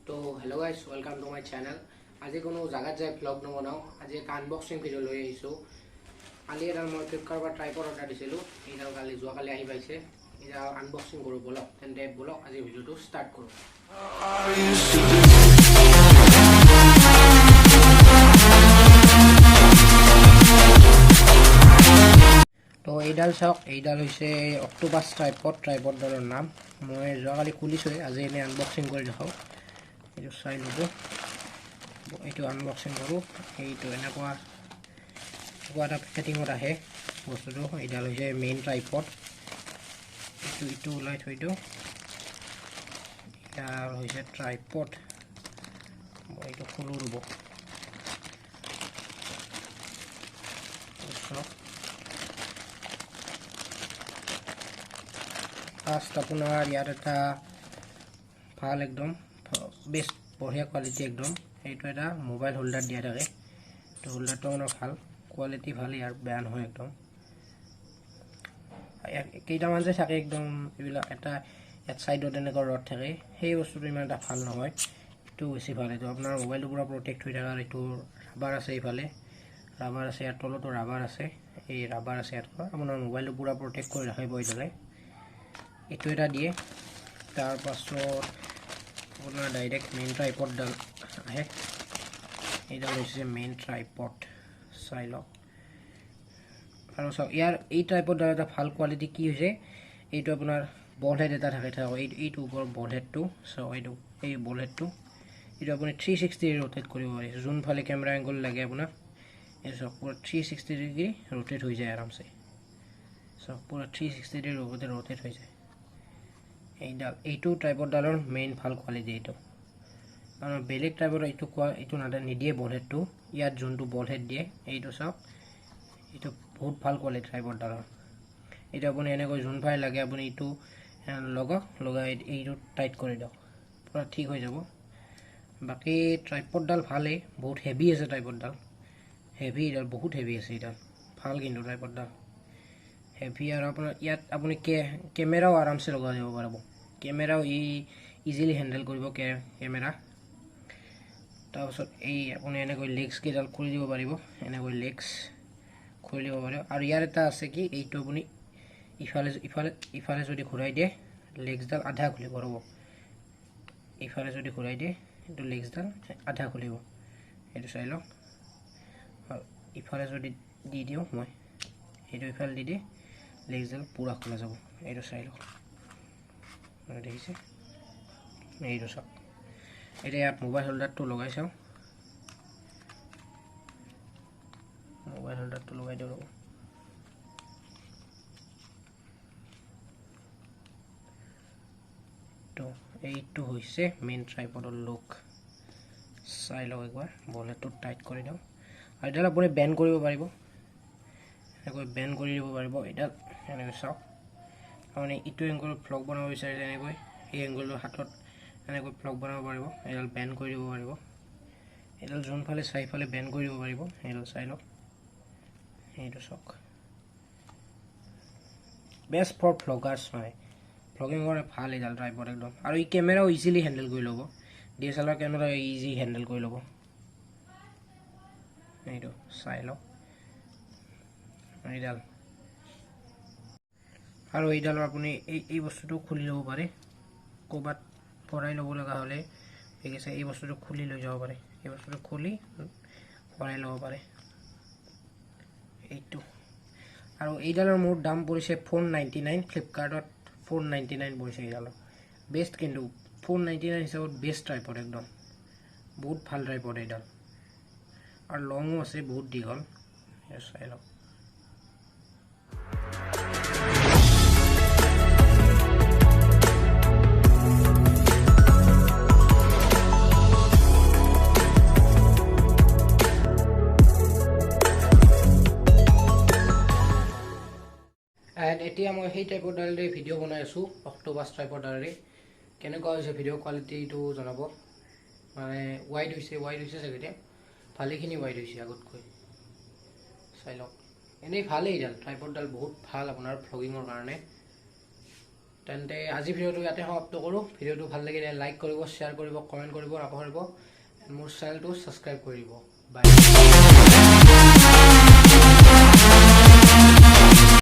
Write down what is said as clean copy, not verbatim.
तो hello guys welcome to my channel. आज कोनो जगह जाए व्लॉग नबनाओ आज एक अनबॉक्सिंग भिडिओ লৈ আহিছো। কালি এডাল মই ফ্লিপকাৰ্টৰ পৰা ট্ৰাইপড অৰ্ডাৰ দিছিলো, এইডাল কালি যোৱাকালি আহি পাইছে। এটা আনবক্সিং কৰো বলক, তেন্তে বলক আজি ভিডিওটো স্টাৰ্ট কৰো। তো এইডাল চাওক, এইডাল হৈছে অক্টোপাস ট্ৰাইপডৰ নাম। মই যোৱাকালি খুলিছোৱে, আজি এনে আনবক্সিং কৰি দেখাও। এইটো চাই ল'ব, এইটো আনবক্সিং কৰোঁ। এইটো এনেকুৱা এটা পেকেটিঙত আহে বস্তুটো। এইডাল হৈছে মেইন ট্ৰাইপড। এইটো ওলাই থৈ দিওঁ। এডাল হৈছে ট্ৰাইপড। মই এইটো খোলোঁ ৰ'ব। ফাৰ্ষ্ট আপোনাৰ ইয়াত এটা ভাল একদম বেষ্ট বঢ়িয়া কোৱালিটি একদম। এইটো এটা মোবাইল হোল্ডাৰ দিয়া থাকে। এইটো হোল্ডাৰটো মানে ভাল কোৱালিটি, ভাল, ইয়াৰ বেয়া নহয় একদম। কেইটামান যে থাকে একদম এইবিলাক, এটা ইয়াত ছাইডত এনেকুৱা ৰড থাকে, সেই বস্তুটো ইমান এটা ভাল নহয়। এইটো বেছি ভাল। এইটো আপোনাৰ মোবাইলটো পূৰা প্ৰটেক্ট হৈ থাকে। এইটো ৰাবাৰ আছে, এইফালে ৰাবাৰ আছে, ইয়াৰ তলতো ৰাবাৰ আছে, এই ৰাবাৰ আছে ইয়াত। আপোনাৰ মোবাইলটো পূৰা প্ৰটেক্ট কৰি ৰাখিব এইডালে। এইটো এটা দিয়ে। তাৰপাছত আপোনাৰ ডাইৰেক্ট মেইন ট্ৰাইপডডাল আহে। এইডাল হৈছে মেইন ট্ৰাইপড, চাই লওক। আৰু চাওক, ইয়াৰ এই ট্ৰাইপডডাল এটা ভাল কোৱালিটি কি হৈছে, এইটো আপোনাৰ বল হেড এটা থাকে। এইটো ওপৰৰ বল হেডটো চাওক, এই বল হেডটো এইটো আপুনি 360 ৰোটেট কৰিব পাৰে। যোনফালে কেমেৰা এংগল লাগে আপোনাক, এইটো চাওক পুৰা 360 ডিগ্ৰী ৰোটেট হৈ যায় আৰামছে। চাওক পুৰা 360 ডিগ্ৰী ৰোটেট হৈ যায়। এইটো ট্ৰাইপডডালৰ মেইন ভাল কোৱালিটি এইটো। আৰু বেলেগ ট্ৰাইপড এইটো নিদিয়ে বল হেডটো। ইয়াত যোনটো বল হেড দিয়ে, এইটো চাওক, এইটো বহুত ভাল কোৱালিটি ট্ৰাইপডডালৰ। এইটো আপুনি এনেকৈ যোনফালে লাগে আপুনি এইটো লগাই এইটো টাইট কৰি দিয়ক, পুৰা ঠিক হৈ যাব। বাকী ট্ৰাইপডডাল ভালেই, বহুত হেভি আছে ট্ৰাইপডডাল। এইডাল বহুত হেভি আছে। এইডাল ভাল কিন্তু ট্ৰাইপডডাল হেভি। আৰু আপোনাৰ ইয়াত আপুনি কেমেৰাও আৰামছে লগাই দিব পাৰিব। কেমেৰাও ইজিলি হেণ্ডেল কৰিব কেমেৰা। তাৰপাছত এই আপুনি এনেকৈ লেগছ কেইডাল খুলি দিব পাৰিব, এনেকৈ লেগছ খুলি দিব পাৰিব। আৰু ইয়াৰ এটা আছে কি, এইটো আপুনি ইফালে যদি ঘূৰাই দিয়ে লেগছডাল আধা খুলিব। ৰ'ব, ইফালে যদি ঘূৰাই দিয়ে এইটো লেগছডাল আধা খুলিব। এইটো চাই লওক। আৰু ইফালে যদি দি দিওঁ মই, এইটো ইফালে দি দিয়ে লেগছডাল পূৰা খোলা যাব। এইটো চাই লওক, দেখিছে? এইটো চাওক। এতিয়া ইয়াত মোবাইল হোল্ডাৰটো লগাই চাওঁ। মোবাইল হোল্ডাৰটো লগাই দিওঁ ৰ'ব। এইটো হৈছে মেইন ট্ৰাইপডৰ লুক। চাই লওক একবাৰ। বলেটটো টাইট কৰি দিওঁ। আৰু এইডাল আপুনি বেণ্ড কৰিব পাৰিব, এনেকৈ বেণ্ড কৰি দিব পাৰিব। এইডাল এনেকৈ চাওক, আপুনি ইটো এংগলত ভ্লগ বনাব বিচাৰিলে এনেকৈ এই এংগলৰ হাতত এনেকৈ ভ্লগ বনাব পাৰিব। এইডাল বেণ্ড কৰি দিব পাৰিব। এইডাল যোনফালে চাইফালে বেণ্ড কৰি দিব পাৰিব। এইডাল চাই লওক, এইটো চাওক। বেষ্ট ফৰ ভ্লগাৰ্ছ, মানে ভ্লগিং কৰে ভাল এইডাল ট্ৰাইপড একদম। আৰু এই কেমেৰাও ইজিলি হেণ্ডেল কৰি ল'ব। DSLR কেমেৰা ইজি হেণ্ডেল কৰি ল'ব। এইটো চাই লওক এইডাল। আৰু এইডালৰ আপুনি এই বস্তুটো খুলি ল'ব পাৰে। ক'ৰবাত ভৰাই ল'ব লগা হ'লে ঠিক আছে, এই বস্তুটো খুলি লৈ যাব পাৰে। এই বস্তুটো খুলি ভৰাই ল'ব পাৰে এইটো। আৰু এইডালৰ মোৰ দাম পৰিছে 499। ফ্লিপকাৰ্টত 499 পৰিছে এইডালৰ। বেষ্ট কিন্তু 499 হিচাপত বেষ্ট ট্ৰাইপড একদম। বহুত ভাল ট্ৰাইপড এইডাল। আৰু লঙো আছে, বহুত দীঘল। চাই লওক। এতিয়া মই সেই ট্ৰাইপডডালেৰে ভিডিঅ' বনাই আছোঁ, অক্টোপাছ ট্ৰাইপডডালেৰে। কেনেকুৱা হৈছে ভিডিঅ' কোৱালিটিটো জনাব। মানে ৱাইড হৈছে চাগে, এতিয়া ভালেখিনি ৱাইড হৈছে আগতকৈ। চাই লওক। এনেই ভালেই এইডাল ট্ৰাইপডডাল, বহুত ভাল আপোনাৰ ভ্লগিঙৰ কাৰণে। তেন্তে আজি ভিডিঅ'টো ইয়াতে সমাপ্ত কৰোঁ। ভিডিঅ'টো ভাল লাগিলে লাইক কৰিব, শ্বেয়াৰ কৰিব, কমেণ্ট কৰিব নাপাহৰিব। মোৰ চেনেলটো ছাবস্ক্ৰাইব কৰিব। বাই।